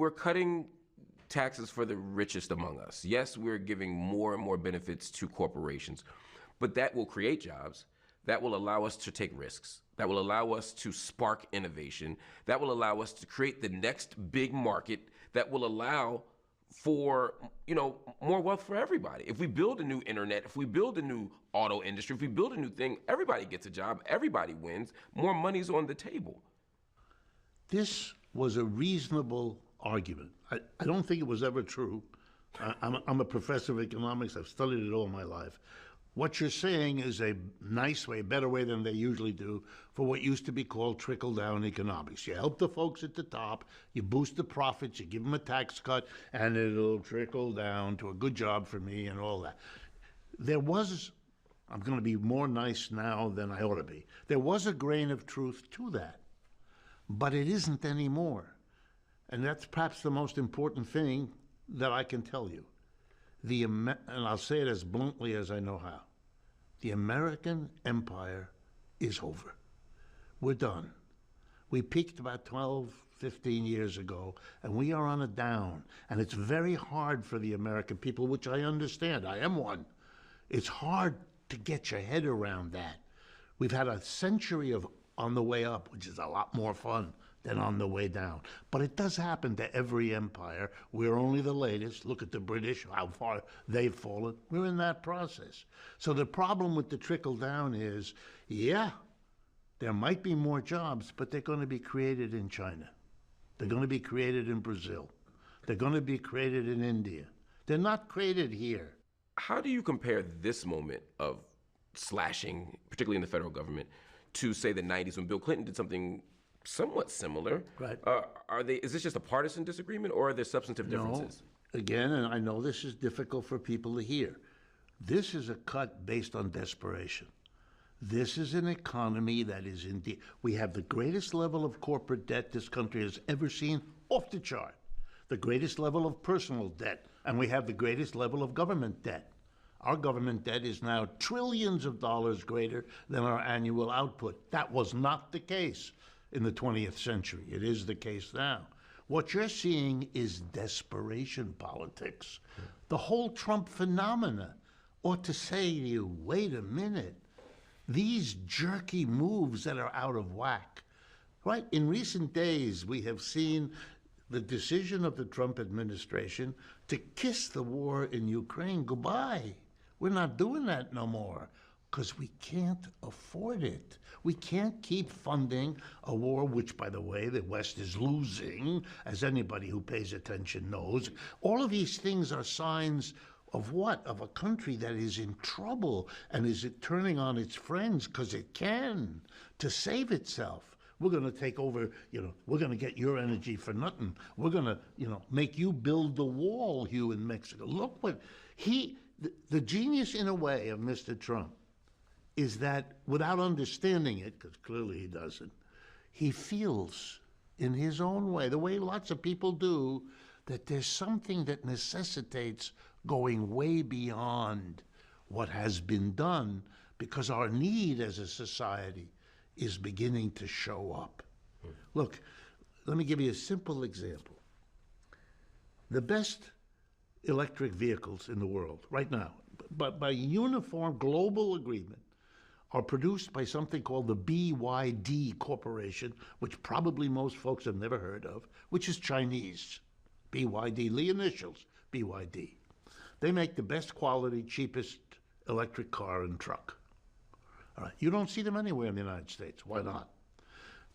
we're cutting taxes for the richest among us. Yes, we're giving more and more benefits to corporations, but that will create jobs. That will allow us to take risks. That will allow us to spark innovation. That will allow us to create the next big market that will allow for, more wealth for everybody. If we build a new internet, if we build a new auto industry, if we build a new thing, everybody gets a job, everybody wins, more money's on the table. This was a reasonable argument. I don't think it was ever true. I'm a professor of economics. I've studied it all my life. What you're saying is a nice way, a better way than they usually do, for what used to be called trickle-down economics. You help the folks at the top, you boost the profits, you give them a tax cut, and it'll trickle down to a good job for me and all that. I'm going to be more nice now than I ought to be. There was a grain of truth to that, but it isn't anymore. And that's perhaps the most important thing that I can tell you. And I'll say it as bluntly as I know how. The American empire is over. We're done. We peaked about 12, 15 years ago, and we are on a down. And it's very hard for the American people, which I understand. I am one. It's hard to get your head around that. We've had a century of on the way up, which is a lot more fun than on the way down. But it does happen to every empire. We're only the latest. Look at the British, how far they've fallen. We're in that process. So the problem with the trickle down is, yeah, there might be more jobs, but they're going to be created in China. They're going to be created in Brazil. They're going to be created in India. They're not created here. How do you compare this moment of slashing, particularly in the federal government, to say the 90s when Bill Clinton did something somewhat similar? Right. Is this just a partisan disagreement, or are there substantive differences? No. Again, and I know this is difficult for people to hear, this is a cut based on desperation. This is an economy that is indeed, we have the greatest level of corporate debt this country has ever seen, off the chart. The greatest level of personal debt, and we have the greatest level of government debt. Our government debt is now trillions of dollars greater than our annual output. That was not the case in the 20th century. It is the case now. What you're seeing is desperation politics. The whole Trump phenomena ought to say to you, wait a minute, these jerky moves that are out of whack, right? In recent days, we have seen the decision of the Trump administration to kiss the war in Ukraine goodbye. We're not doing that no more because we can't afford it. We can't keep funding a war, which, by the way, the West is losing, as anybody who pays attention knows. All of these things are signs of what? Of a country that is in trouble, and is it turning on its friends because it can to save itself. We're going to take over, we're going to get your energy for nothing. We're going to, make you build the wall, you in Mexico. Look what the genius in a way of Mr. Trump is that without understanding it, because clearly he doesn't, he feels in his own way, the way lots of people do, that there's something that necessitates going way beyond what has been done because our need as a society is beginning to show up. Look, let me give you a simple example. The best electric vehicles in the world right now, but by uniform global agreement, are produced by something called the BYD Corporation, which probably most folks have never heard of, which is Chinese. BYD, the initials, BYD. They make the best quality, cheapest electric car and truck. All right. You don't see them anywhere in the United States. Why not?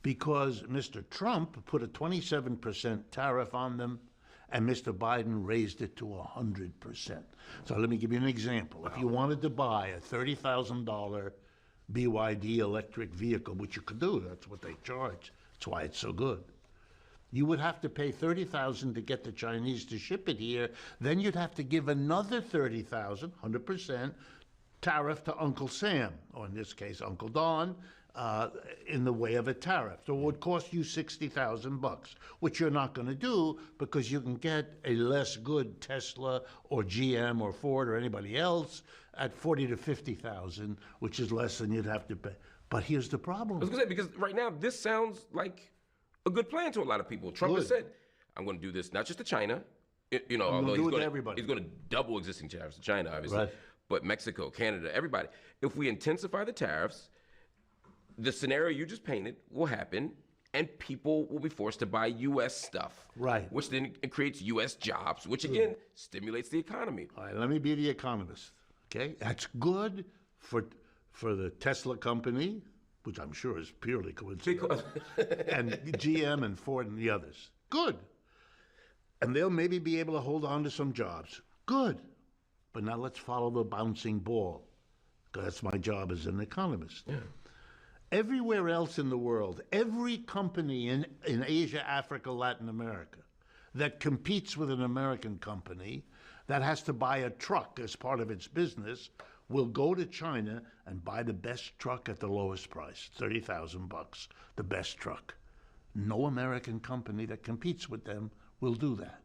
Because Mr. Trump put a 27% tariff on them, and Mr. Biden raised it to 100%. So let me give you an example. Wow. If you wanted to buy a $30,000 BYD electric vehicle, which you could do, that's what they charge. That's why it's so good. You would have to pay $30,000 to get the Chinese to ship it here. Then you'd have to give another $30,000, 100%, tariff to Uncle Sam, or in this case, Uncle Don, in the way of a tariff. So it would cost you $60,000, which you're not going to do because you can get a less good Tesla or GM or Ford or anybody else at $40,000 to $50,000, which is less than you'd have to pay. But here's the problem. I was going to say, because right now this sounds like a good plan to a lot of people. Trump has said, I'm going to do this not just to China, gonna although do he's it to going everybody. he's going to double existing tariffs to China, obviously, Right. but Mexico, Canada, everybody. If we intensify the tariffs, the scenario you just painted will happen, and people will be forced to buy U.S. stuff. Right. Which then it creates U.S. jobs, which again stimulates the economy. All right, let me be the economist. Okay, that's good for the Tesla company, which I'm sure is purely coincidental, and GM and Ford and the others. Good, and they'll maybe be able to hold on to some jobs. Good, but now let's follow the bouncing ball, because that's my job as an economist. Yeah. Everywhere else in the world, every company in Asia, Africa, Latin America that competes with an American company that has to buy a truck as part of its business will go to China and buy the best truck at the lowest price, $30,000, the best truck. No American company that competes with them will do that.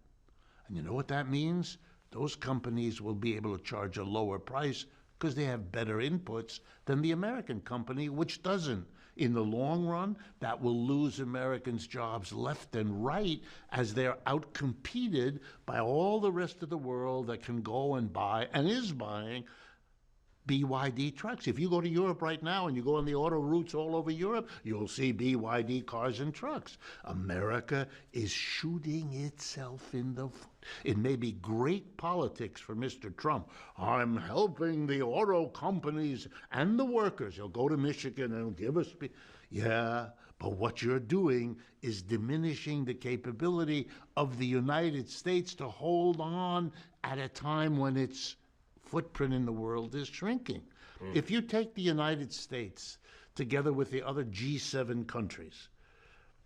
And you know what that means? Those companies will be able to charge a lower price because they have better inputs than the American company, which doesn't. In the long run, that will lose Americans' jobs left and right as they're outcompeted by all the rest of the world that can go and buy, and is buying, BYD trucks. If you go to Europe right now and you go on the auto routes all over Europe, you'll see BYD cars and trucks. America is shooting itself in the foot. It may be great politics for Mr. Trump. I'm helping the auto companies and the workers. He'll go to Michigan and give us... Yeah, but what you're doing is diminishing the capability of the United States to hold on at a time when its footprint in the world is shrinking. If you take the United States together with the other G7 countries,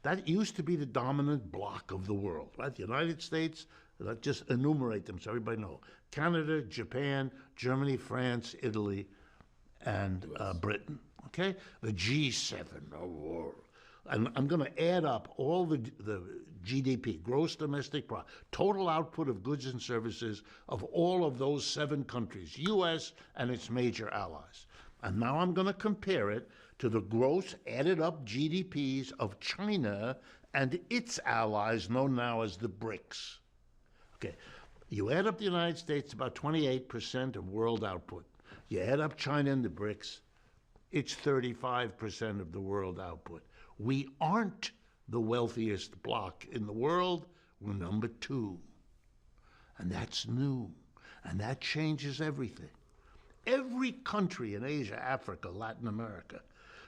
that used to be the dominant bloc of the world, right? The United States, let's just enumerate them so everybody knows. Canada, Japan, Germany, France, Italy, and Britain, okay? The G7, and I'm going to add up all the GDP, gross domestic product, total output of goods and services of all of those 7 countries, U.S. and its major allies. And now I'm going to compare it to the gross added up GDPs of China and its allies, known now as the BRICS. Okay, you add up the United States, about 28% of world output. You add up China and the BRICS, it's 35% of the world output. We aren't the wealthiest bloc in the world. We're number 2. And that's new. And that changes everything. Every country in Asia, Africa, Latin America,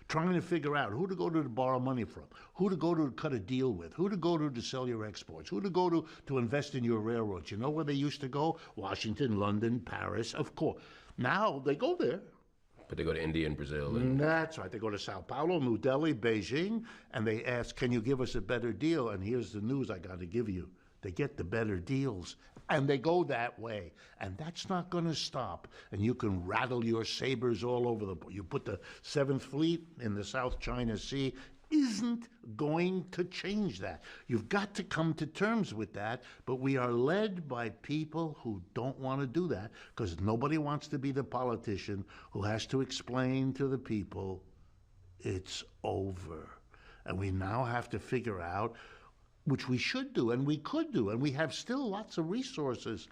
trying to figure out who to go to borrow money from, who to go to cut a deal with, who to go to sell your exports, who to go to invest in your railroads. You know where they used to go? Washington, London, Paris, of course. Now they go there. But they go to India and Brazil. That's right. They go to Sao Paulo, New Delhi, Beijing, and they ask, can you give us a better deal? And here's the news I got to give you. They get the better deals, and they go that way. And that's not going to stop. And you can rattle your sabers all over the... You put the 7th Fleet in the South China Sea, isn't going to change that. You've got to come to terms with that, but we are led by people who don't want to do that because nobody wants to be the politician who has to explain to the people it's over. And we now have to figure out, which we should do and we could do, and we have still lots of resources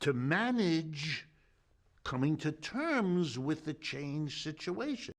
to manage coming to terms with the changed situation.